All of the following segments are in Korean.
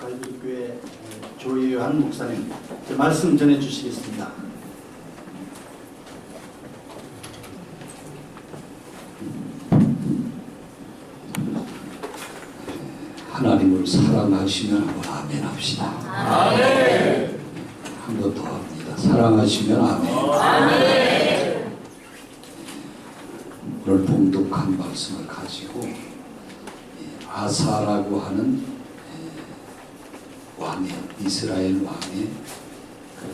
갈비교회 조희환 목사님 말씀 전해 주시겠습니다. 하나님을 사랑하시면 한번 아멘 합시다. 아멘. 한 번 더 합니다. 사랑하시면 아멘. 아멘. 오늘 봉독한 말씀을 가지고 아사라고 하는 왕의 이스라엘 왕의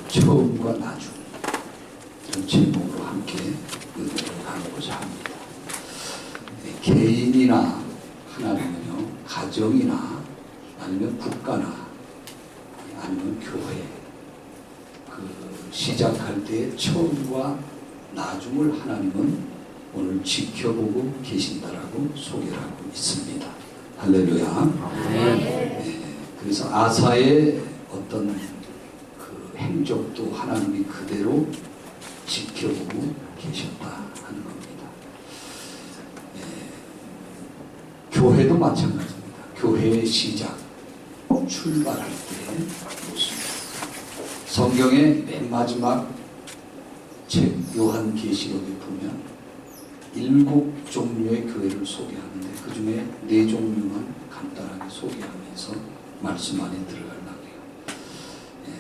처음과 나중 이런 제목으로 함께 은혜를 나누고자 합니다. 개인이나 하나님은요, 가정이나 아니면 국가나 아니면 교회 시작할 때의 처음과 나중을 하나님은 오늘 지켜보고 계신다라고 소개를 하고 있습니다. 할렐루야. 네, 그래서 아사의 어떤 그 행적도 하나님이 그대로 지켜보고 계셨다 하는 겁니다. 네, 교회도 마찬가지입니다. 교회의 시작, 출발할 때의 모습. 성경의 맨 마지막 책 요한계시록에 보면 7 종류의 교회를 소개하는데 그 중에 4 종류만 간단하게 소개하면서 말씀 안에 들어가려고 해요.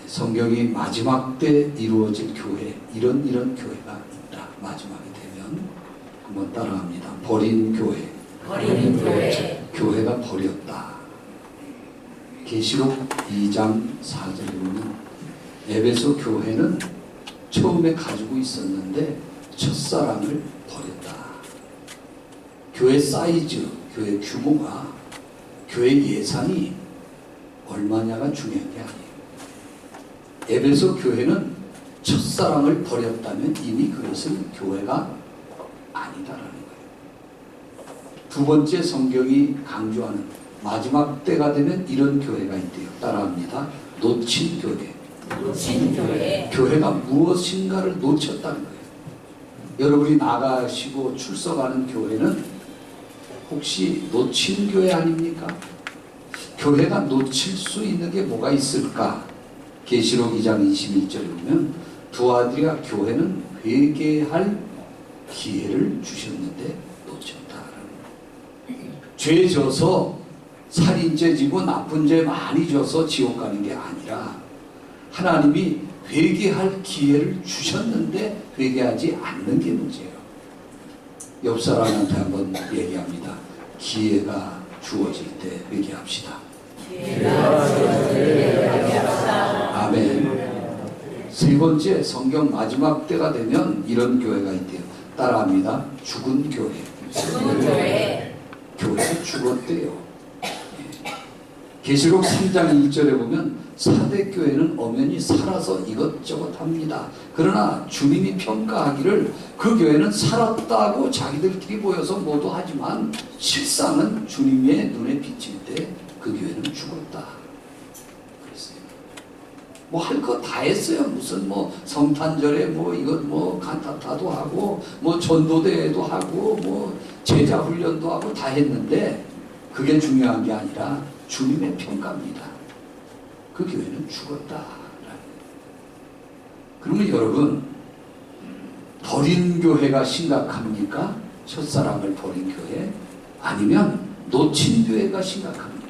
성경이 마지막 때 이루어질 교회, 이런 교회가 있다. 마지막이 되면 한번 따라합니다. 버린 교회. 버린 교회. 교회가 버렸다. 계시록 2장 4절에 보면 에베소 교회는 처음에 가지고 있었는데 첫사랑을 버렸다. 교회 사이즈, 교회 규모가, 교회 예산이 얼마냐가 중요한 게 아니에요. 에베소 교회는 첫사랑을 버렸다면 이미 그것은 교회가 아니다라는 거예요. 두 번째 성경이 강조하는 마지막 때가 되면 이런 교회가 있대요. 따라합니다. 놓친 교회. 놓친 교회. 교회가 무엇인가를 놓쳤다는 거예요. 여러분이 나가시고 출석하는 교회는 혹시 놓친 교회 아닙니까? 교회가 놓칠 수 있는 게 뭐가 있을까? 계시록 2장 21절에 보면 두 아들이가 교회는 회개할 기회를 주셨는데 놓쳤다라는 거예요. 죄 져서 살인죄 지고 나쁜 죄 많이 져서 지옥 가는 게 아니라 하나님이 회개할 기회를 주셨는데 회개하지 않는 게 문제예요. 옆 사람한테 한번 얘기합니다. 기회가 주어질 때 회개합시다. 아멘. 세 번째, 성경 마지막 때가 되면 이런 교회가 있대요. 따라합니다. 죽은 교회. 죽은 교회. 교회가 죽었대요. 계시록 3장 1절에 보면 사대교회는 엄연히 살아서 이것저것 합니다. 그러나 주님이 평가하기를 그 교회는 살았다고 자기들끼리 모여서 모두 하지만 실상은 주님의 눈에 비칠 때 그 교회는 죽었다. 그랬어요. 뭐 할 거 다 했어요. 무슨 뭐 성탄절에 뭐 이것 뭐 칸타타도 하고 뭐 전도대회도 하고 뭐 제자 훈련도 하고 다 했는데 그게 중요한 게 아니라 주님의 평가입니다. 그 교회는 죽었다. 그러면 여러분, 버린 교회가 심각합니까? 첫사랑을 버린 교회? 아니면 놓친 교회가 심각합니까?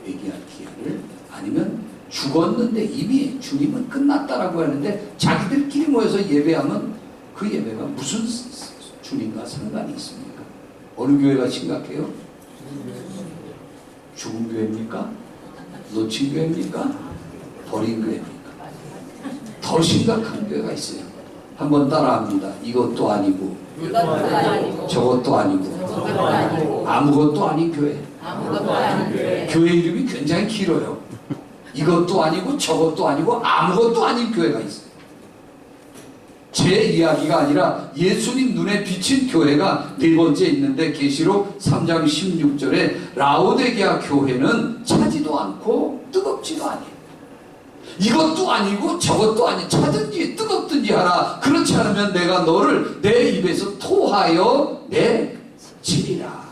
회개할 기회를? 아니면 죽었는데 이미 주님은 끝났다라고 하는데 자기들끼리 모여서 예배하면 그 예배가 무슨 주님과 상관이 있습니까? 어느 교회가 심각해요? 죽은 교회입니까? 놓친 교회입니까? 버린 교회입니까? 더 심각한 교회가 있어요. 한번 따라합니다. 이것도 아니고, 저것도 아니고, 아무것도 아닌 교회. 교회 이름이 굉장히 길어요. 이것도 아니고, 저것도 아니고, 아무것도 아닌 교회가 있어요. 제 이야기가 아니라 예수님 눈에 비친 교회가 네 번째 있는데 계시록 3장 16절에 라오디게아 교회는 차지도 않고 뜨겁지도 아니에요. 이것도 아니고 저것도 아니 차든지 뜨겁든지 하라. 그렇지 않으면 내가 너를 내 입에서 토하여 내치리라.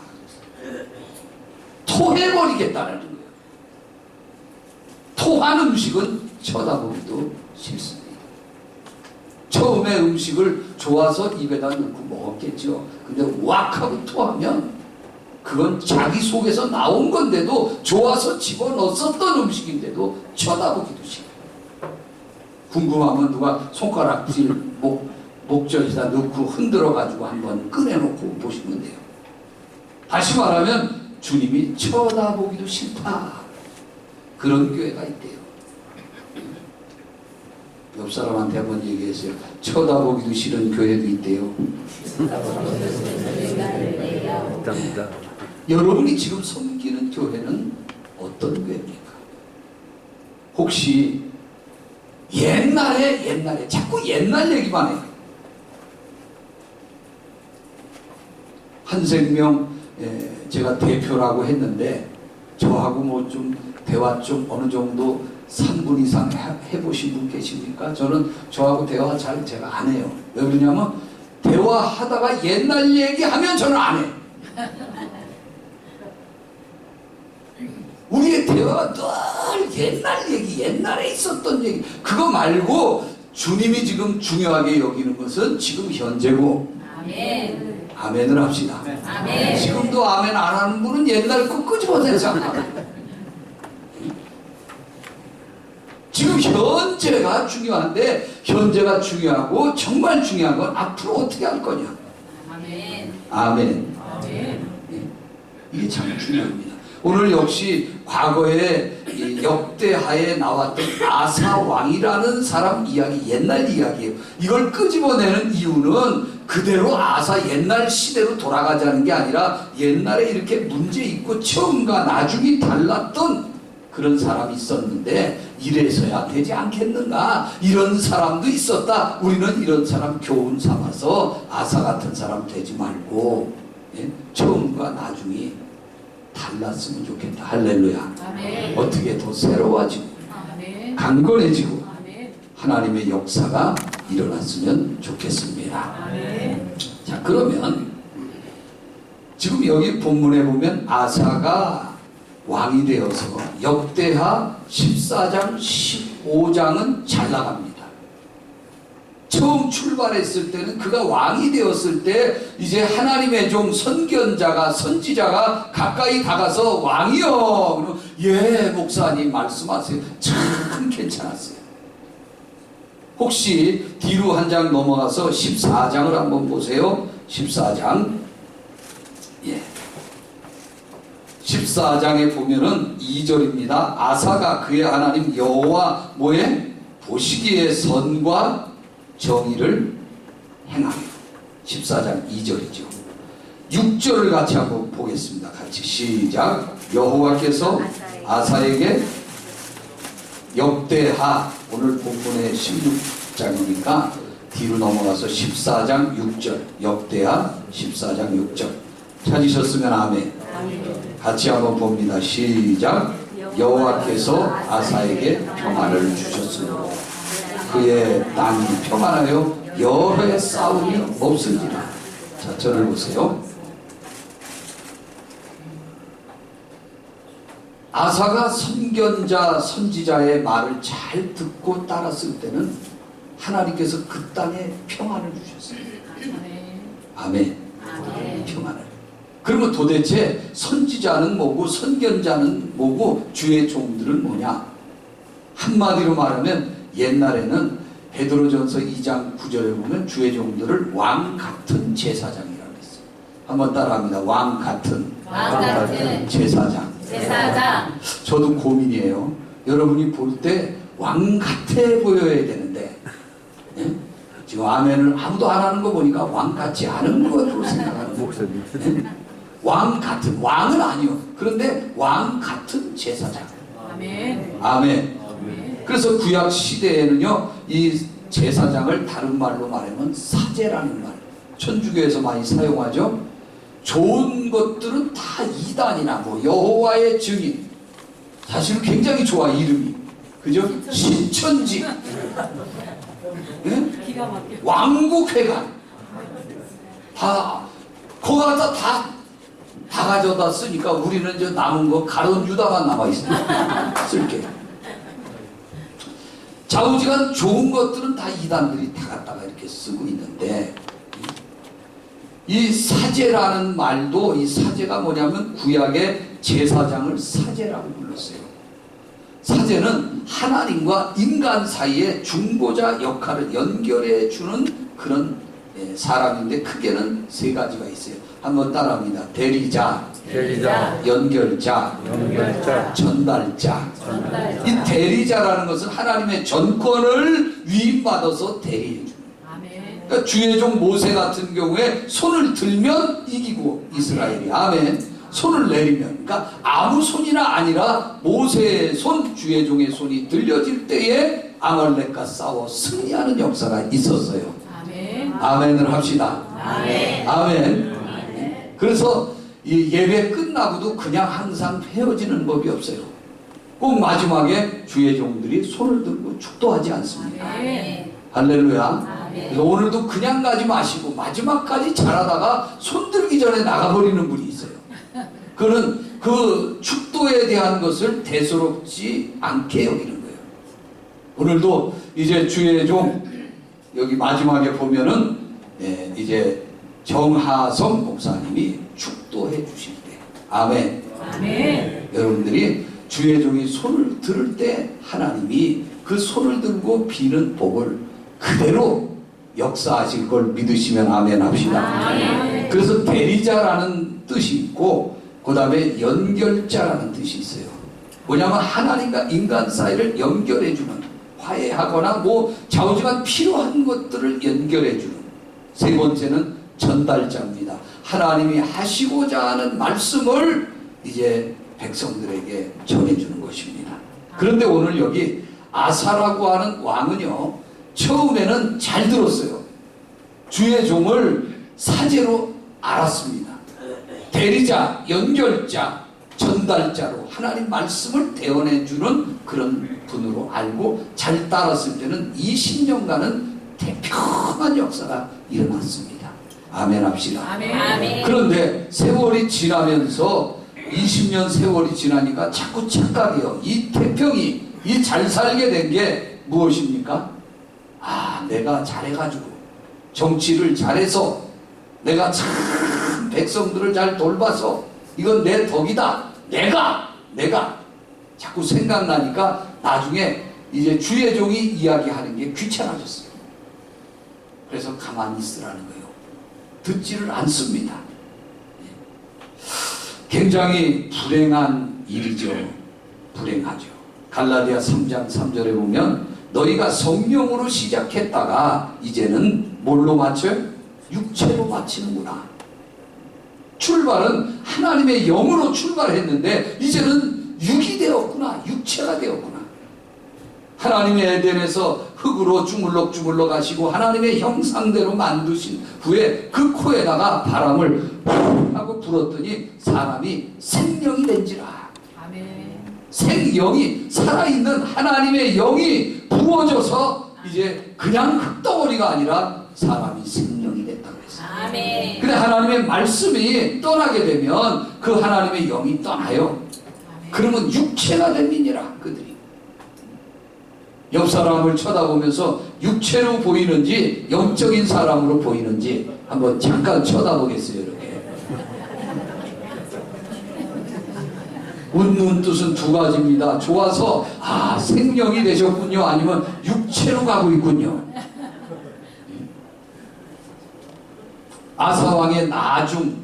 토해버리겠다는 거예요. 토한 음식은 쳐다보기도 싫습니다. 처음에 음식을 좋아서 입에다 넣고 먹었겠죠. 근데 왁 하고 토하면 그건 자기 속에서 나온 건데도 좋아서 집어넣었던 음식인데도 쳐다보기도 싫어요. 궁금하면 누가 손가락질 목젖에다 넣고 흔들어가지고 한번 꺼내놓고 보시면 돼요. 다시 말하면 주님이 쳐다보기도 싫다. 그런 교회가 있대요. 옆 사람한테 한번 얘기했어요. 쳐다보기도 싫은 교회도 있대요. 여러분이 지금 섬기는 교회는 어떤 교회입니까? 혹시 옛날에 자꾸 옛날 얘기만 해요. 한생명 제가 대표라고 했는데 저하고 뭐 좀 대화 좀 어느 정도 3분 이상 해보신 분 계십니까? 저는 저하고 대화 잘 제가 안 해요. 왜 그러냐면 대화하다가 옛날 얘기하면 저는 안 해. 우리의 대화가 늘 옛날 얘기, 옛날에 있었던 얘기. 그거 말고 주님이 지금 중요하게 여기는 것은 지금 현재고. 아멘. 아멘을 합시다. 아멘. 지금도 아멘 안 하는 분은 옛날 거 끄집어내잖아. 지금 현재가 중요한데 현재가 중요하고 정말 중요한 건 앞으로 어떻게 할 거냐. 아멘. 아멘. 아멘. 이게 참 중요합니다. 오늘 역시 과거에 이 역대하에 나왔던 아사 왕이라는 사람 이야기, 옛날 이야기예요. 이걸 끄집어내는 이유는 그대로 아사 옛날 시대로 돌아가자는 게 아니라 옛날에 이렇게 문제 있고 처음과 나중이 달랐던 그런 사람이 있었는데 이래서야 되지 않겠는가. 이런 사람도 있었다. 우리는 이런 사람 교훈 삼아서 아사 같은 사람 되지 말고 처음과 나중이 달랐으면 좋겠다. 할렐루야. 아멘. 어떻게 더 새로워지고 아멘. 강건해지고 아멘. 하나님의 역사가 일어났으면 좋겠습니다. 아멘. 자, 그러면 지금 여기 본문에 보면 아사가 왕이 되어서 역대하 14장 15장은 잘 나갑니다. 처음 출발했을 때는 그가 왕이 되었을 때 이제 하나님의 종 선견자가 선지자가 가까이 다가서 왕이여, 예 목사님 말씀하세요. 참 괜찮았어요. 혹시 뒤로 한 장 넘어가서 14장을 한번 보세요. 14장 14장에 보면은 2절입니다. 아사가 그의 하나님 여호와 뭐에 보시기에 선과 정의를 행하며. 14장 2절이죠. 6절을 같이 한번 보겠습니다. 같이 시작. 여호와께서 아사에게 역대하, 오늘 본문의 16장이니까 뒤로 넘어가서 14장 6절, 역대하 14장 6절 찾으셨으면 아멘. 같이 한번 봅니다. 시작. 여호와께서 아사에게 평안을 주셨으므로 그의 땅이 평안하여 여러 해 싸움이 없으니라. 자, 저를 보세요. 아사가 선견자 선지자의 말을 잘 듣고 따랐을 때는 하나님께서 그 땅에 평안을 주셨어요. 아멘. 아멘. 평안을. 그러면 도대체 선지자는 뭐고 선견자는 뭐고 주의 종들은 뭐냐? 한마디로 말하면 옛날에는 베드로전서 2장 9절에 보면 주의 종들을 왕 같은 제사장이라고 했어요. 한번 따라합니다. 왕 같은 제사장. 제사장. 저도 고민이에요. 여러분이 볼 때 왕 같아 보여야 되는데 지금 아멘을 아무도 안 하는 거 보니까 왕 같지 않은 것으로 생각하는 거예요. 왕 같은, 왕은 아니요. 그런데 왕 같은 제사장. 아멘. 아멘. 그래서 구약 시대에는요, 이 제사장을 다른 말로 말하면 사제라는 말, 천주교에서 많이 사용하죠. 좋은 것들은 다 이단이나 뭐 여호와의 증인, 사실 굉장히 좋아 이름이, 그죠? 신천지, 왕국회관, 다 거기 갖다 다 가져다 쓰니까 우리는 이제 남은 거 가론 유다만 남아 있습니다. 쓸게. 좌우지간 좋은 것들은 다 이단들이 다 갖다가 이렇게 쓰고 있는데, 이 사제라는 말도, 이 사제가 뭐냐면 구약의 제사장을 사제라고 불렀어요. 사제는 하나님과 인간 사이의 중보자 역할을 연결해 주는 그런 사람인데, 크게는 세 가지가 있어요. 한번 따라합니다. 대리자, 연결자, 전달자. 이 대리자라는 것은 하나님의 전권을 위임받아서 대리해 줍니다. 그러니까 주의 종 모세 같은 경우에 손을 들면 이기고 이스라엘이, 아멘. 손을 내리면, 그러니까 아무 손이나 아니라 모세의 손, 주의 종의 손이 들려질 때에 아말렉과 싸워 승리하는 역사가 있었어요. 아멘을 합시다. 아멘. 그래서 이 예배 끝나고도 그냥 항상 헤어지는 법이 없어요. 꼭 마지막에 주의 종들이 손을 들고 축도하지 않습니다. 할렐루야. 그래서 오늘도 그냥 가지 마시고 마지막까지 잘하다가 손 들기 전에 나가버리는 분이 있어요. 그는 그 축도에 대한 것을 대수롭지 않게 여기는 거예요. 오늘도 이제 주의 종 여기 마지막에 보면은 이제 정하성 목사님이 축도해 주실 때, 아멘. 여러분들이 주의 종이 손을 들을 때 하나님이 그 손을 들고 비는 복을 그대로 역사하실 걸 믿으시면 아멘 합시다. 그래서 대리자라는 뜻이 있고, 그 다음에 연결자라는 뜻이 있어요. 뭐냐면 하나님과 인간 사이를 연결해주는, 화해하거나 뭐 좌우지간 필요한 것들을 연결해주는. 세 번째는 전달자입니다. 하나님이 하시고자 하는 말씀을 이제 백성들에게 전해주는 것입니다. 그런데 오늘 여기 아사라고 하는 왕은요, 처음에는 잘 들었어요. 주의 종을 사제로 알았습니다. 대리자, 연결자, 전달자로 하나님 말씀을 대언해주는 그런 분으로 알고 잘 따랐을 때는 20년간은 태평한 역사가 일어났습니다. 아멘 합시다. 그런데 세월이 지나면서 20년 세월이 지나니까 자꾸 착각해요. 이 태평이, 이 잘 살게 된 게 무엇입니까? 아, 내가 잘해가지고 정치를 잘해서 내가 참 백성들을 잘 돌봐서 이건 내 덕이다. 내가 자꾸 생각나니까 나중에 이제 주의 종이 이야기하는 게 귀찮아졌어요. 그래서 가만히 있으라는 거예요. 듣지를 않습니다. 굉장히 불행한 일이죠. 불행하죠. 갈라디아 3장 3절에 보면 너희가 성령으로 시작했다가 이제는 뭘로 마쳐요? 육체로 마치는구나. 출발은 하나님의 영으로 출발했는데 이제는 육이 되었구나. 육체가 되었구나. 하나님의 에덴에서 흙으로 주물럭주물럭 하시고 하나님의 형상대로 만드신 후에 그 코에다가 바람을 하고 불었더니 사람이 생명이 된지라. 생영이, 살아있는 하나님의 영이 부어져서 이제 그냥 흙덩어리가 아니라 사람이 생명이 됐다고 했어요. 근데 하나님의 말씀이 떠나게 되면 그 하나님의 영이 떠나요. 그러면 육체가 됩니니라. 그들이 옆 사람을 쳐다보면서 육체로 보이는지 영적인 사람으로 보이는지 한번 잠깐 쳐다보겠어요. 이렇게 웃는 뜻은 두 가지입니다. 좋아서 아 생명이 되셨군요. 아니면 육체로 가고 있군요. 아사왕의 나중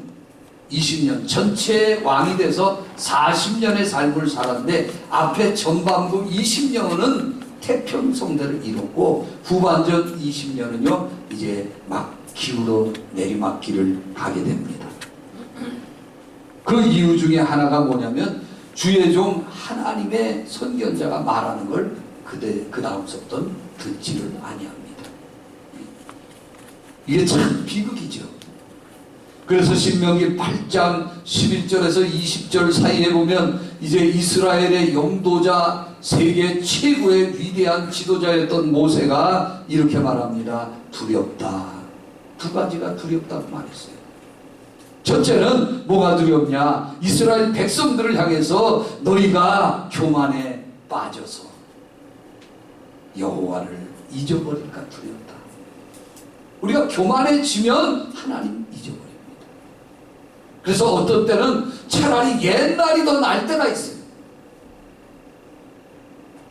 20년 전체 왕이 돼서 40년의 삶을 살았는데 앞에 전반부 20년은 태평성대를 이뤘고 후반전 20년은요 이제 막 기후로 내리막길을 가게 됩니다. 그 이유 중에 하나가 뭐냐면 주의 종 하나님의 선견자가 말하는 걸 그 다음서부터는 듣지를 아니합니다. 이게 참 비극이죠. 그래서 신명기 8장 11절에서 20절 사이에 보면 이제 이스라엘의 영도자 세계 최고의 위대한 지도자였던 모세가 이렇게 말합니다. 두렵다. 두 가지가 두렵다고 말했어요. 첫째는 뭐가 두렵냐? 이스라엘 백성들을 향해서 너희가 교만에 빠져서 여호와를 잊어버릴까 두렵다. 우리가 교만해지면 하나님 잊어버립니다. 그래서 어떤 때는 차라리 옛날이 더 나을 때가 있어요.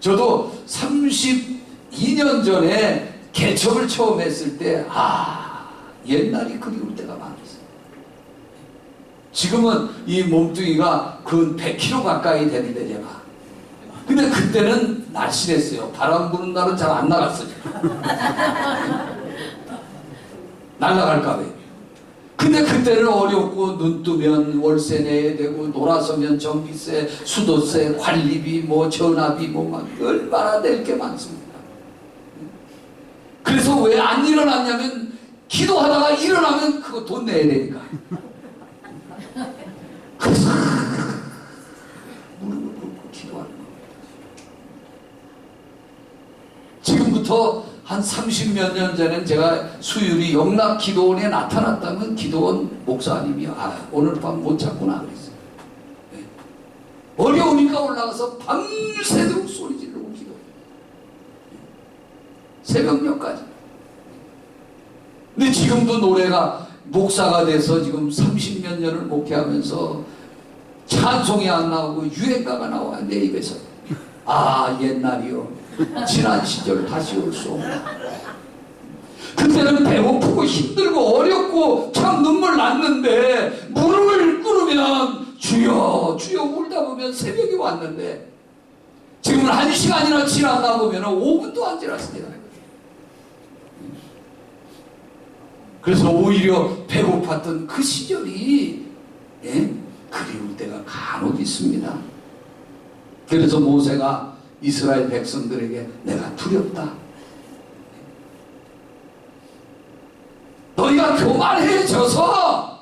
저도 32년 전에 개척을 처음 했을 때 옛날이 그리울 때가 많았어요. 지금은 이 몸뚱이가 근 100kg 가까이 되는데 제가, 근데 그때는 날씬했어요. 바람 부는 날은 잘 안 나갔어요. 날아갈까 봐. 근데 그때는 어렵고, 눈 뜨면 월세 내야 되고, 놀아서면 전기세, 수도세, 관리비, 전화비, 막 얼마나 낼 게 많습니다. 그래서 왜 안 일어났냐면, 기도하다가 일어나면 그거 돈 내야 되니까. 그래서 무릎을 꿇고 기도하는 겁니다. 지금부터 한 30몇 년 전엔 제가 수율이 영락기도원에 나타났다면 기도원 목사님이 오늘 밤 못 잤구나 그랬어요. 네. 어려우니까 올라가서 밤새도록 소리 지르고 기도해요. 새벽녘까지. 근데 지금도 노래가 목사가 돼서 지금 30몇 년을 목회하면서 찬송이 안 나오고 유행가가 나와요. 내 입에서. 옛날이요. 지난 시절 다시 올 수 없다. 그때는 배고프고 힘들고 어렵고 참 눈물 났는데, 무릎을 꿇으면 주여 주여 울다 보면 새벽이 왔는데, 지금은 1시간이나 지났나 보면 5분도 안 지났습니다. 그래서 오히려 배고팠던 그 시절이 그리울 때가 간혹 있습니다. 그래서 모세가 이스라엘 백성들에게 내가 두렵다. 너희가 교만해져서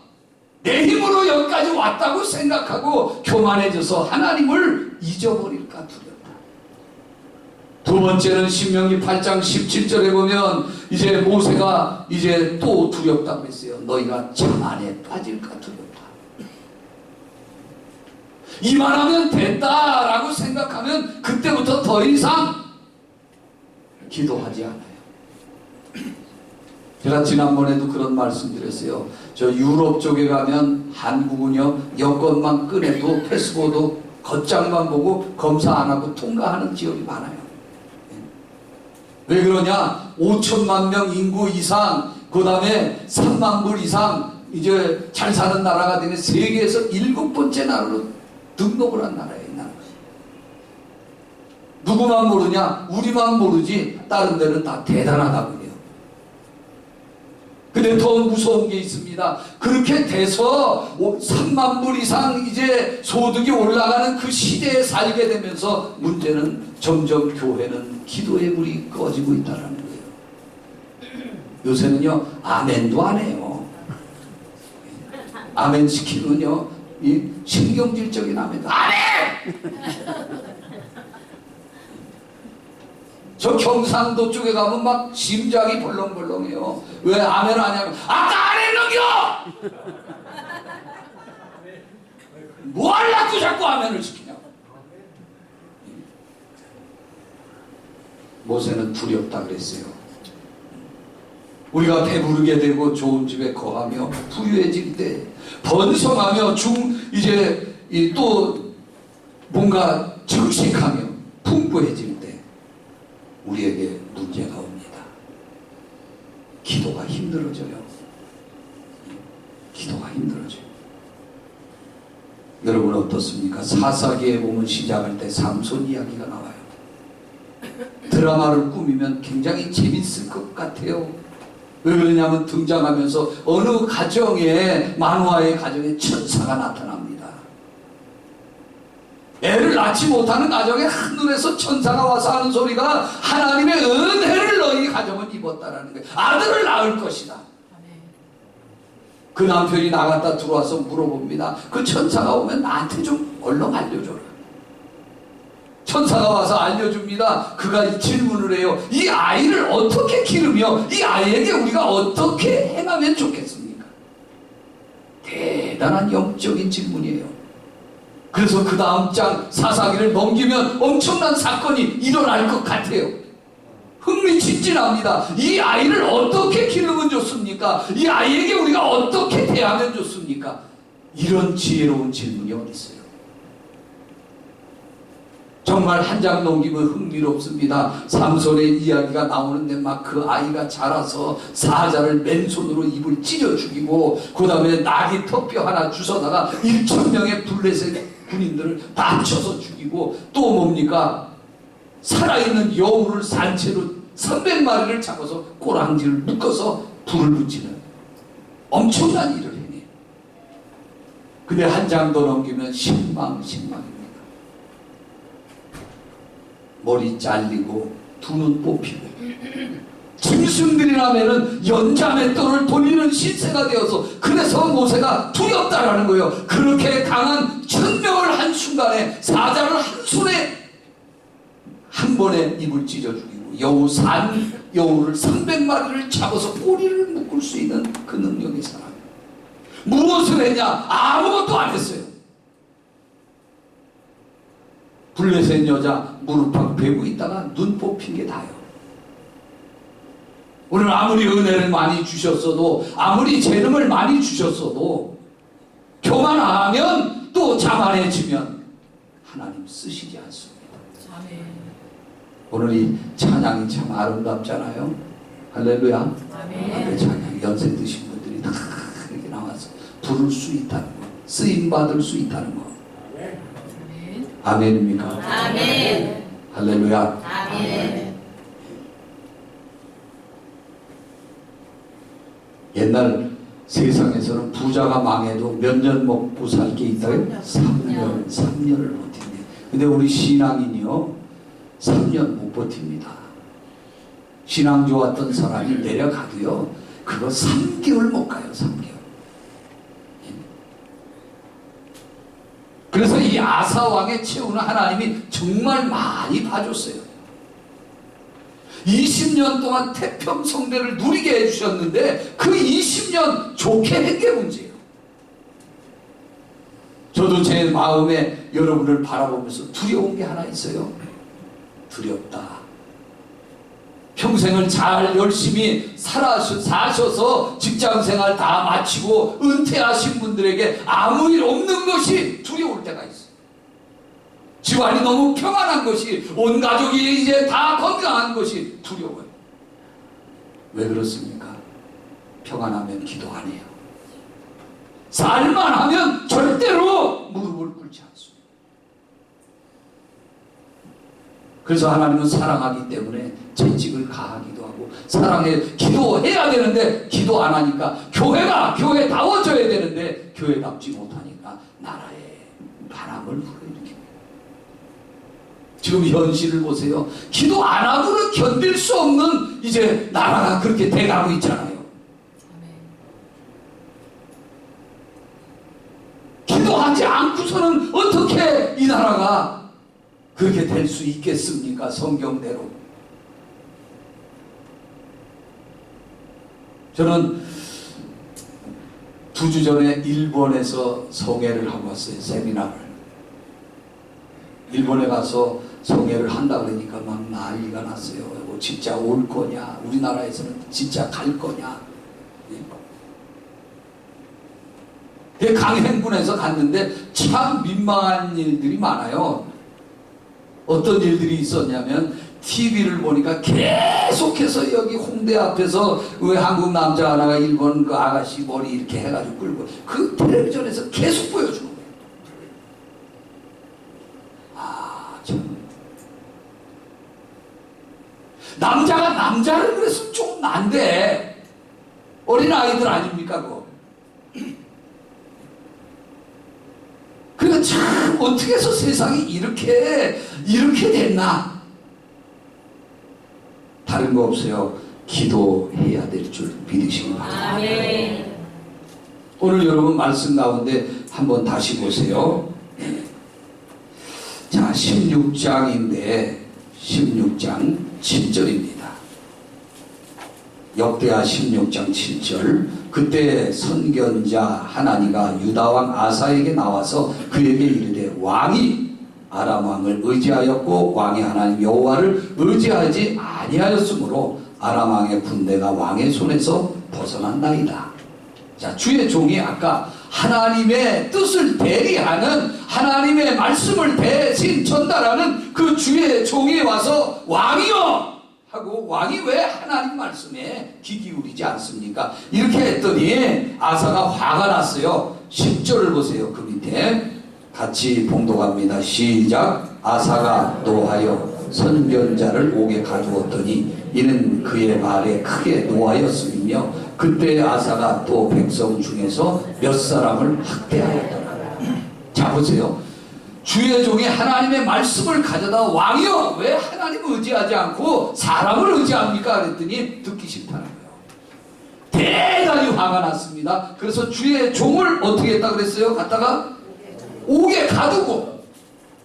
내 힘으로 여기까지 왔다고 생각하고 교만해져서 하나님을 잊어버릴까 두렵다. 두 번째는 신명기 8장 17절에 보면 이제 모세가 이제 또 두렵다고 했어요. 너희가 자만에 빠질까 두렵다. 이만하면 됐다라고 생각하면 그때부터 더 이상 기도하지 않아요. 제가 지난번에도 그런 말씀 드렸어요. 저 유럽 쪽에 가면 한국은요, 여권만 꺼내도 패스포드 겉장만 보고 검사 안 하고 통과하는 지역이 많아요. 왜 그러냐? 5천만 명 인구 이상, 그 다음에 3만 불 이상 이제 잘 사는 나라가 되면 세계에서 7번째 나라로 등록을 한 나라예요. 이 나라. 누구만 모르냐? 우리만 모르지 다른 데는 다 대단하다고요. 근데 더 무서운 게 있습니다. 그렇게 돼서 3만 불 이상 이제 소득이 올라가는 그 시대에 살게 되면서 문제는 점점 교회는 기도의 불이 꺼지고 있다는 거예요. 요새는요, 아멘도 안 해요. 아멘 시키면요, 이 신경질적인 아멘도 아멘! 저 경상도 쪽에 가면 막 심장이 벌렁벌렁해요. 왜 아멘 하냐면 아까 안 했는겨! 뭐 하려고 자꾸 아멘을 시키냐고. 모세는 두렵다 그랬어요. 우리가 배부르게 되고 좋은 집에 거하며 부유해질 때, 번성하며 이제 또 뭔가 증식하며 풍부해질 때 우리에게 문제가 옵니다. 기도가 힘들어져요. 기도가 힘들어져요. 여러분 어떻습니까? 사사기에 보면 시작할 때 삼손 이야기가 나와요. 드라마를 꾸미면 굉장히 재밌을 것 같아요. 왜 그러냐면 등장하면서 어느 가정에, 만화의 가정에 천사가 나타납니다. 애를 낳지 못하는 가정에 한눈에서 천사가 와서 하는 소리가 하나님의 은혜를 너희 가정은 입었다라는 거예요. 아들을 낳을 것이다. 그 남편이 나갔다 들어와서 물어봅니다. 그 천사가 오면 나한테 좀 얼른 알려줘라. 천사가 와서 알려줍니다. 그가 질문을 해요. 이 아이를 어떻게 기르며 이 아이에게 우리가 어떻게 행하면 좋겠습니까? 대단한 영적인 질문이에요. 그래서 그 다음 장 사사기를 넘기면 엄청난 사건이 일어날 것 같아요. 흥미진진합니다. 이 아이를 어떻게 기르면 좋습니까? 이 아이에게 우리가 어떻게 대하면 좋습니까? 이런 지혜로운 질문이 어디 있어요? 정말 한 장 넘기면 흥미롭습니다. 삼손의 이야기가 나오는데 막 그 아이가 자라서 사자를 맨손으로 입을 찢어 죽이고 그 다음에 나귀 턱뼈 하나 주워다가 1,000명의 블레셋 군인들을 다 쳐서 죽이고 또 뭡니까? 살아있는 여우를 산채로 300마리를 잡아서 꼬랑지를 묶어서 불을 붙이는 엄청난 일을 해내요. 근데 한 장 더 넘기면 신망입니다. 머리 잘리고 두 눈 뽑히고 짐승들이라면은 연자맷돌을 돌리는 신세가 되어서 그래서 모세가 두렵다라는 거예요. 그렇게 강한 1,000명을 한순간에 사자를 한 손에 한 번에 입을 찢어 죽이고 여우를 300마리를 잡아서 꼬리를 묶을 수 있는 그 능력의 사람. 무엇을 했냐? 아무것도 안 했어요. 블레셋 여자 무릎팍 베고 있다가 눈 뽑힌 게 다요. 오늘 아무리 은혜를 많이 주셨어도 아무리 재능을 많이 주셨어도 교만하면 또 자만해지면 하나님 쓰시지 않습니다. 아멘. 오늘 이 찬양이 참 아름답잖아요. 할렐루야. 아멘. 찬양 연세 드신 분들이 다 이렇게 나와서 부를 수 있다는 거, 쓰임 받을 수 있다는 거. 아멘입니까? 아멘. 할렐루야. 아멘. 옛날 세상에서는 부자가 망해도 몇 년 먹고 살 게 있다고요? 3년을 버틴대. 근데 우리 신앙인이요 3년 못 버팁니다. 신앙 좋았던 사람이 내려가도요 그거 3개월 못 가요. 3개월. 그래서 이 아사왕의 최후는 하나님이 정말 많이 봐줬어요. 20년 동안 태평성대를 누리게 해주셨는데 그 20년 좋게 한 게 문제예요. 저도 제 마음에 여러분을 바라보면서 두려운 게 하나 있어요. 두렵다. 평생을 잘 열심히 사셔서 직장생활 다 마치고 은퇴하신 분들에게 아무 일 없는 것이 두려울 때가 있어요. 집안이 너무 평안한 것이, 온 가족이 이제 다 건강한 것이 두려워요. 왜 그렇습니까? 평안하면 기도 안 해요. 살만하면 절대로 무릎을 꿇지 않습니다. 그래서 하나님은 사랑하기 때문에 채찍을 가하기도 하고 사랑해 기도해야 되는데 기도 안 하니까 교회다워져야 되는데 교회답지 못하니까 나라에 바람을 불어일으킵니다. 지금 현실을 보세요. 기도 안 하고는 견딜 수 없는 이제 나라가 그렇게 돼가고 있잖아요. 기도하지 않고서는 어떻게 이 나라가 그렇게 될 수 있겠습니까? 성경대로. 저는 2주 전에 일본에서 성회를 하고 왔어요. 세미나를. 일본에 가서 성회를 한다 그러니까 막 난리가 났어요. 뭐 진짜 올 거냐? 우리나라에서는 진짜 갈 거냐? 강행군에서 갔는데 참 민망한 일들이 많아요. 어떤 일들이 있었냐면 TV를 보니까 계속해서 여기 홍대 앞에서 왜 한국 남자 하나가 일본 그 아가씨 머리 이렇게 해가지고 끌고 그 텔레비전에서 계속 보여주는 거예요. 아, 참. 남자가 남자를 그랬으면 좀 난데 어린아이들 아닙니까 그거. 그러니까 참 어떻게 해서 세상이 이렇게 됐나. 다른 거 없어요. 기도해야 될 줄 믿으시기 바랍니다. 아멘. 오늘 여러분 말씀 가운데 한번 다시 보세요. 자, 16장인데 16장 7절입니다. 역대하 16장 7절. 그때 선견자 하나니가 유다왕 아사에게 나와서 그에게 이르되 왕이 아람 왕을 의지하였고 왕의 하나님 여호와를 의지하지 아니하였으므로 아람 왕의 군대가 왕의 손에서 벗어난나이다. 자, 주의 종이 아까 하나님의 뜻을 대리하는, 하나님의 말씀을 대신 전달하는 그 주의 종이 와서 왕이여 하고, 왕이 왜 하나님 말씀에 귀 기울이지 않습니까? 이렇게 했더니 아사가 화가 났어요. 10절을 보세요. 그 밑에 같이 봉독합니다. 시작. 아사가 노하여 선견자를 옥에 가두었더니 이는 그의 말에 크게 노하였으며 그때 아사가 또 백성 중에서 몇 사람을 학대하였더라. 자, 보세요. 주의 종이 하나님의 말씀을 가져다 왕이여 왜 하나님을 의지하지 않고 사람을 의지합니까? 그랬더니 듣기 싫다는 거예요. 대단히 화가 났습니다. 그래서 주의 종을 어떻게 했다 그랬어요? 갖다가 옥에 가두고,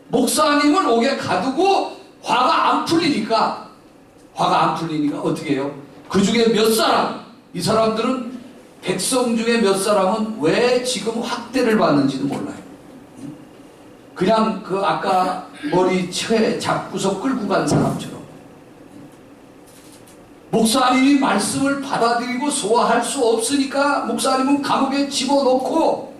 목사님을 옥에 가두고 화가 안 풀리니까 어떻게 해요? 그 중에 몇 사람, 이 사람들은 백성 중에 몇 사람은 왜 지금 학대를 받는지도 몰라요. 그냥 그 아까 머리 채 잡고서 끌고 간 사람처럼 목사님이 말씀을 받아들이고 소화할 수 없으니까 목사님은 감옥에 집어넣고,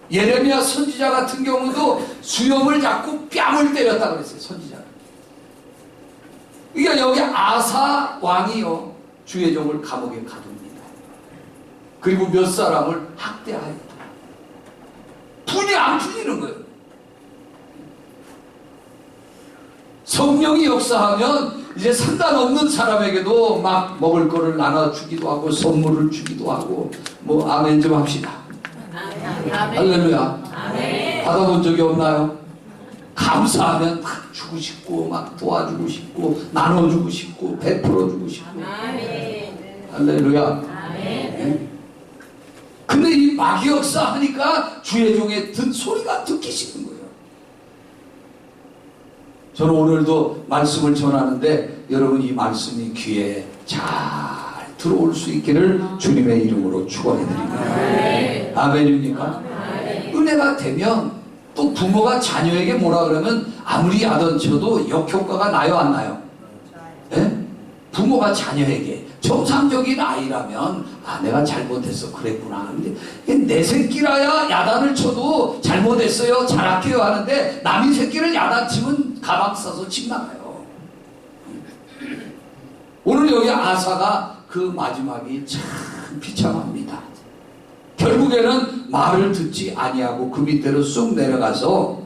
예레미야 선지자 같은 경우도 수염을 잡고 뺨을 때렸다 그랬어요. 선지자가. 그러니까 여기 아사 왕이요 주의 종을 감옥에 가둡니다. 그리고 몇 사람을 학대하였다. 분이 안 풀리는 거예요. 성령이 역사하면 이제 상관없는 사람에게도 막 먹을 거를 나눠주기도 하고 선물을 주기도 하고, 뭐 아멘 좀 합시다. 할렐루야. 아멘. 받아본 적이 없나요? 감사하면 막 주고 싶고 막 도와주고 싶고 나눠주고 싶고 베풀어주고 싶고. 아멘. 할렐루야. 아멘. 네? 근데 이 마귀 역사하니까 주의 종의 소리가 듣기 싫은 거예요. 저는 오늘도 말씀을 전하는데 여러분 이 말씀이 귀에 잘 들어올 수 있기를 주님의 이름으로 축원해드립니다. 아멘입니까? 은혜가 되면 또 부모가 자녀에게 뭐라 그러면 아무리 야단쳐도 역효과가 나요 안 나요? 네? 부모가 자녀에게 정상적인 아이라면 내가 잘못했어 그랬구나. 근데 내 새끼라야 야단을 쳐도 잘못했어요 잘할게요 하는데 남의 새끼를 야단치면 가방 싸서 집 나가요. 오늘 여기 아사가 그 마지막이 참 비참합니다. 결국에는 말을 듣지 아니하고 그 밑으로 쑥 내려가서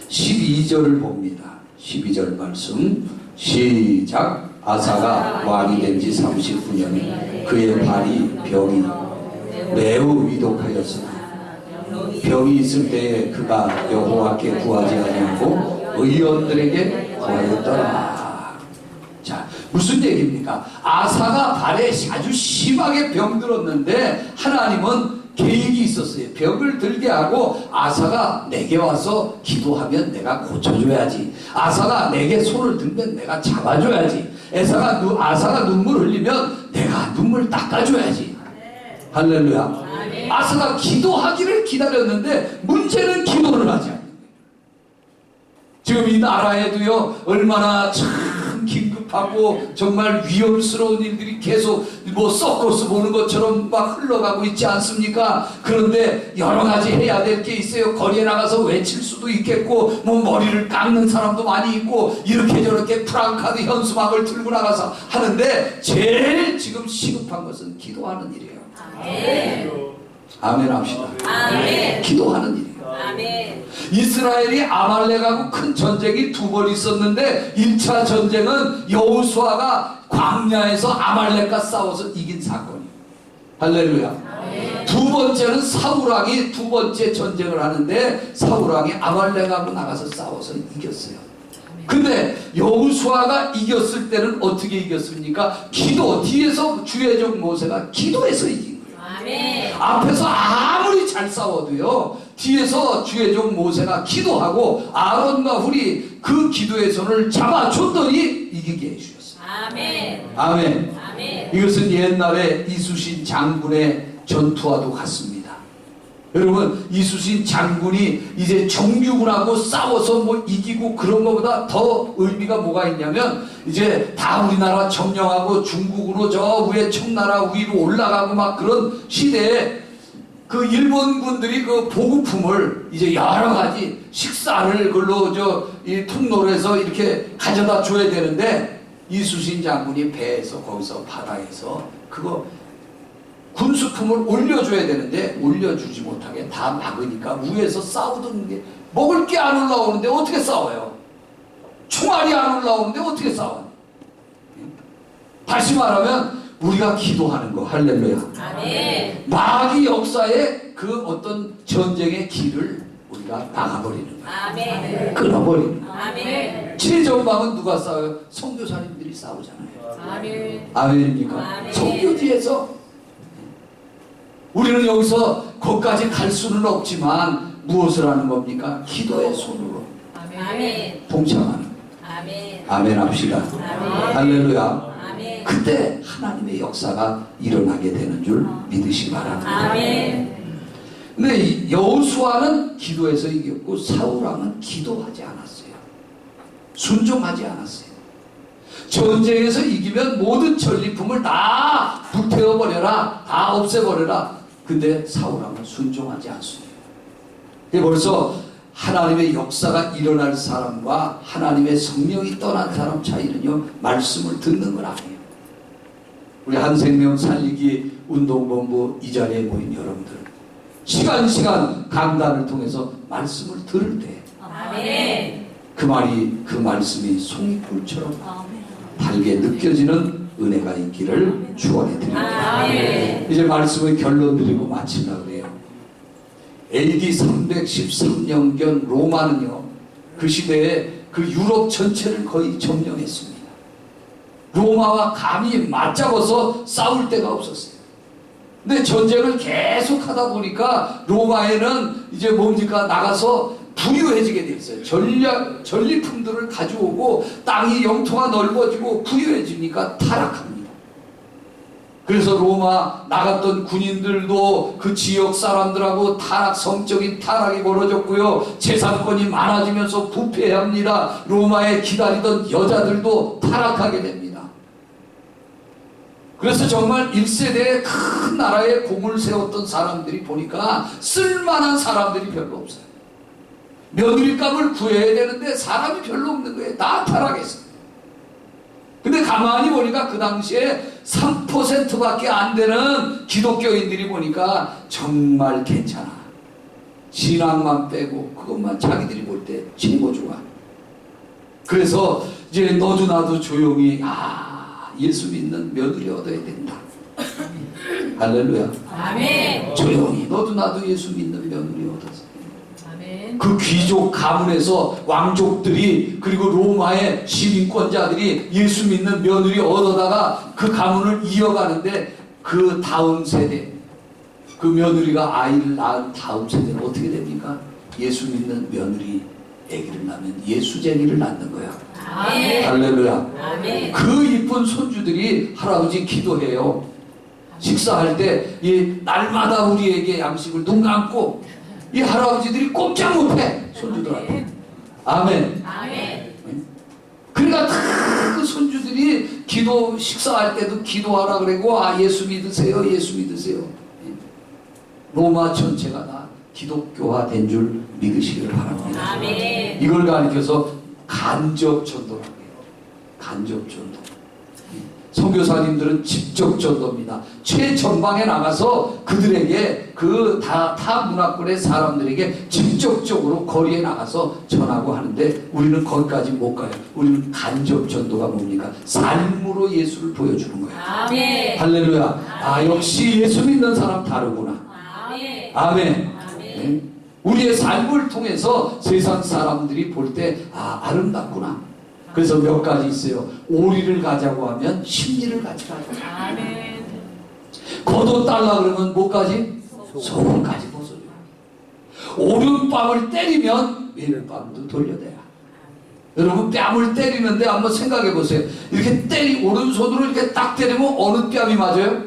12절을 봅니다. 12절 말씀 시작. 아사가 왕이 된 지 39년에 그의 발이 병이 매우 위독하였으나 병이 있을 때에 그가 여호와께 구하지 아니하고 의원들에게 구하였더라. 자, 무슨 얘기입니까? 아사가 발에 아주 심하게 병들었는데 하나님은 계획이 있었어요. 병을 들게 하고 아사가 내게 와서 기도하면 내가 고쳐줘야지. 아사가 내게 손을 들면 내가 잡아줘야지. 아사가 눈물 흘리면 내가 눈물 닦아줘야지. 할렐루야. 아사가 기도하기를 기다렸는데 문제는 기도를 하지 않는 거예요. 지금 이 나라에도요 얼마나 참 긴급하고 정말 위험스러운 일들이 계속 뭐 서커스 보는 것처럼 막 흘러가고 있지 않습니까? 그런데 여러 가지 해야 될 게 있어요. 거리에 나가서 외칠 수도 있겠고 뭐 머리를 깎는 사람도 많이 있고 이렇게 저렇게 프랑카드 현수막을 들고 나가서 하는데 제일 지금 시급한 것은 기도하는 일이에요. 아멘. 아멘 합시다. 아멘. 기도하는 일이에요. 아멘. 이스라엘이 아말렉하고 큰 전쟁이 두 번 있었는데 1차 전쟁은 여호수아가 광야에서 아말렉과 싸워서 이긴 사건이에요. 할렐루야. 아멘. 두 번째는 사울왕이 두 번째 전쟁을 하는데 사울왕이 아말렉하고 나가서 싸워서 이겼어요. 근데 여호수아가 이겼을 때는 어떻게 이겼습니까? 기도, 뒤에서 주의 종 모세가 기도해서 이긴 거예요. 아멘. 앞에서 아무리 잘 싸워도요 뒤에서 주의 종 모세가 기도하고 아론과 훌이 그 기도의 손을 잡아줬더니 이기게 해주셨어요. 아멘. 아멘. 아멘. 이것은 옛날에 이수신 장군의 전투와도 같습니다. 여러분, 이수신 장군이 이제 정규군하고 싸워서 뭐 이기고 그런 것보다 더 의미가 뭐가 있냐면, 이제 다 우리나라 점령하고 중국으로 저 위에 청나라 위로 올라가고 막 그런 시대에 그 일본군들이 그 보급품을 이제 여러 가지 식사를 그걸로 이 통로로 해서 이렇게 가져다 줘야 되는데, 이수신 장군이 배에서 거기서 바다에서 그거 군수품을 올려줘야 되는데 올려주지 못하게 다 막으니까 위에서 싸우던 게, 먹을 게 안 올라오는데 어떻게 싸워요? 총알이 안 올라오는데 어떻게 싸워요? 다시 말하면 우리가 기도하는 거, 할렐루야. 아멘. 마귀 역사의 그 어떤 전쟁의 길을 우리가 막아버리는 거야. 아멘. 끊어버리는 거야. 아멘. 최전방은 누가 싸워요? 선교사님들이 싸우잖아요. 아멘. 아멘입니까? 아멘. 선교지에서. 우리는 여기서 거기까지 갈 수는 없지만 무엇을 하는 겁니까? 기도의 손으로 아멘. 동참하는. 아멘. 아멘 합시다. 아멘. 할렐루야. 아멘. 그때 하나님의 역사가 일어나게 되는 줄 믿으시 바랍니다. 아멘. 근데 여호수아는 기도해서 이겼고 사울왕은 기도하지 않았어요. 순종하지 않았어요. 전쟁에서 이기면 모든 전리품을 다 불태워버려라, 다 없애버려라. 근데 사울왕은 순종하지 않습니다. 벌써 하나님의 역사가 일어날 사람과 하나님의 성령이 떠난 사람 차이는요, 말씀을 듣는 건 아니에요. 우리 한생명 살리기 운동본부 이 자리에 모인 여러분들, 시간 강단을 통해서 말씀을 들을 때 아멘. 그 말씀이 송이불처럼 달게 느껴지는 은혜가 있기를 축원해 드립니다. 아멘. 이제 말씀을 결론 드리고 마치려고 해요. AD 313년경 로마는요, 그 시대에 그 유럽 전체를 거의 점령했습니다. 로마와 감히 맞잡아서 싸울 데가 없었어요. 근데 전쟁을 계속 하다 보니까 로마에는 이제 뭡니까? 나가서 부유해지게 돼 있어요. 전리품들을 가져오고 땅이 영토가 넓어지고 부유해지니까 타락합니다. 그래서 로마 나갔던 군인들도 그 지역 사람들하고 성적인 타락이 벌어졌고요. 재산권이 많아지면서 부패합니다. 로마에 기다리던 여자들도 타락하게 됩니다. 그래서 정말 1세대의 큰 나라에 공을 세웠던 사람들이 보니까 쓸만한 사람들이 별로 없어요. 며느리감을 구해야 되는데 사람이 별로 없는 거예요. 다 타락했어요. 근데 가만히 보니까 그 당시에 3%밖에 안 되는 기독교인들이 보니까 정말 괜찮아. 신앙만 빼고 그것만 자기들이 볼 때 최고 좋아. 그래서 이제 너도 나도 조용히 예수 믿는 며느리 얻어야 된다. 할렐루야. 아멘. 조용히 너도 나도 예수 믿는 며느리 얻어서. 아멘. 그 귀족 가문에서 왕족들이 그리고 로마의 시민권자들이 예수 믿는 며느리 얻어다가 그 가문을 이어가는데, 그 다음 세대, 그 며느리가 아이를 낳은 다음 세대는 어떻게 됩니까? 예수 믿는 며느리 아기를 낳으면 예수쟁이를 낳는 거야. 아멘. 할렐루야. 아멘. 그 이쁜 손주들이 할아버지 기도해요. 식사할 때 이 날마다 우리에게 양식을 눈 감고, 이 할아버지들이 꼼짝 못해 손주들한테. 아멘. 아멘. 그러니까 다 그 손주들이 식사할 때도 기도하라 그러고, 예수 믿으세요, 예수 믿으세요. 로마 전체가 다 기독교화 된 줄 믿으시기를 바랍니다. 아멘. 이걸 가리켜서 간접 전도라고 해요. 간접 전도. 선교사님들은 직접 전도입니다. 최전방에 나가서 그들에게 타 문화권의 사람들에게 직접적으로 거리에 나가서 전하고 하는데, 우리는 거기까지 못 가요. 우리는 간접 전도가 뭡니까? 삶으로 예수를 보여주는 거예요. 아멘. 할렐루야. 역시 예수 믿는 사람 다르구나. 아멘. 아멘. 아멘. 우리의 삶을 통해서 세상 사람들이 볼 때 아름답구나. 그래서 몇 가지 있어요. 오리를 가자고 하면 심리를 가지라. 아멘. 겉옷 달라 그러면 뭐까지? 속옷까지 벗어줘요. 오른뺨을 때리면 왼뺨도 돌려대라. 여러분, 뺨을 때리는데 한번 생각해 보세요. 이렇게 오른손으로 이렇게 딱 때리면 어느 뺨이 맞아요?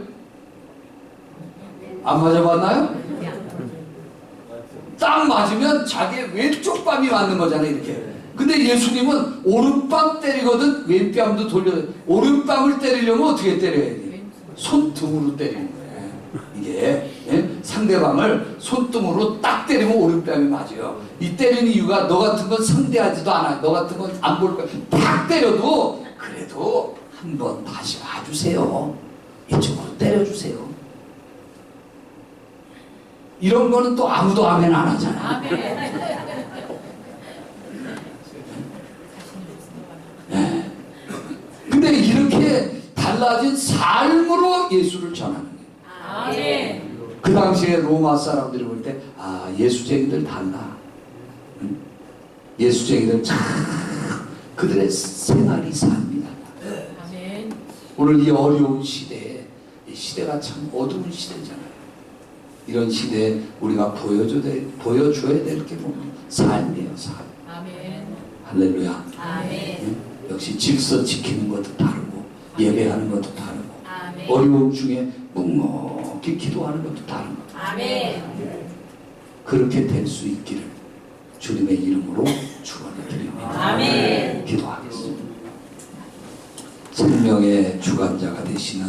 안 맞아봤나요? 딱 맞으면 자기 왼쪽 뺨이 맞는 거잖아요, 이렇게. 근데 예수님은 오른뺨 때리거든 왼뺨도 돌려. 오른뺨을 때리려면 어떻게 때려야 돼? 손등으로 때리는 거예요. 이게 상대방을 손등으로 딱 때리면 오른뺨이 맞아요. 이 때리는 이유가 너 같은 건 상대하지도 않아. 너 같은 건 안 볼 거야. 딱 때려도 그래도 한번 다시 봐주세요. 이쪽으로 때려주세요. 이런 거는 또 아무도 아멘 안 하잖아. 네. 근데 이렇게 달라진 삶으로 예수를 전하는 거예요. 아멘. 그 당시에 로마 사람들이 볼 때, 아, 예수쟁이들 달라. 응? 예수쟁이들 참 그들의 생활이 삽니다. 아멘. 오늘 이 어려운 시대에, 이 시대가 참 어두운 시대잖아요. 이런 시대에 우리가 보여줘야 될 게 뭐냐? 삶이에요, 삶. 아멘. 할렐루야. 아멘. 응? 역시 질서 지키는 것도 다르고, 예배하는 것도 다르고, 아멘. 어려움 중에 묵묵히 기도하는 것도 다른 것. 아멘. 그렇게 될 수 있기를 주님의 이름으로 축원을 드립니다. 아멘. 기도하겠습니다. 생명의 주관자가 되시는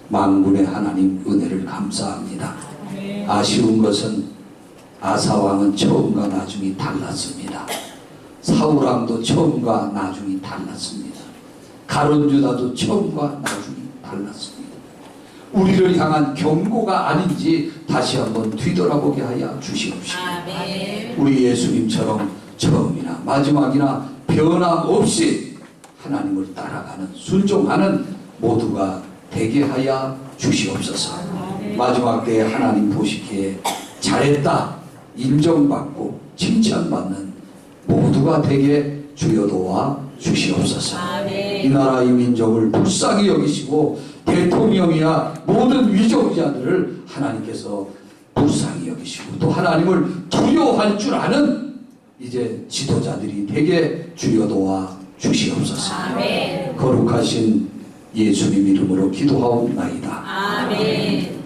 만군의 하나님 은혜를 감사합니다. 아쉬운 것은 아사왕은 처음과 나중이 달랐습니다. 사울왕도 처음과 나중이 달랐습니다. 가론유다도 처음과 나중이 달랐습니다. 우리를 향한 경고가 아닌지 다시 한번 뒤돌아보게 하여 주시옵시고, 아멘. 우리 예수님처럼 처음이나 마지막이나 변함없이 하나님을 따라가는 순종하는 모두가 되게 하여 주시옵소서. 마지막 때에 하나님 보시기에 잘했다 인정받고 칭찬받는 모두가 되게 주여 도와 주시옵소서. 이 나라 이 민족을 불쌍히 여기시고 대통령이야 모든 위정자들을 하나님께서 불쌍히 여기시고 또 하나님을 두려워할 줄 아는 이제 지도자들이 되게 주여 도와 주시옵소서. 아멘. 거룩하신 예수님 이름으로 기도하옵나이다. 아멘.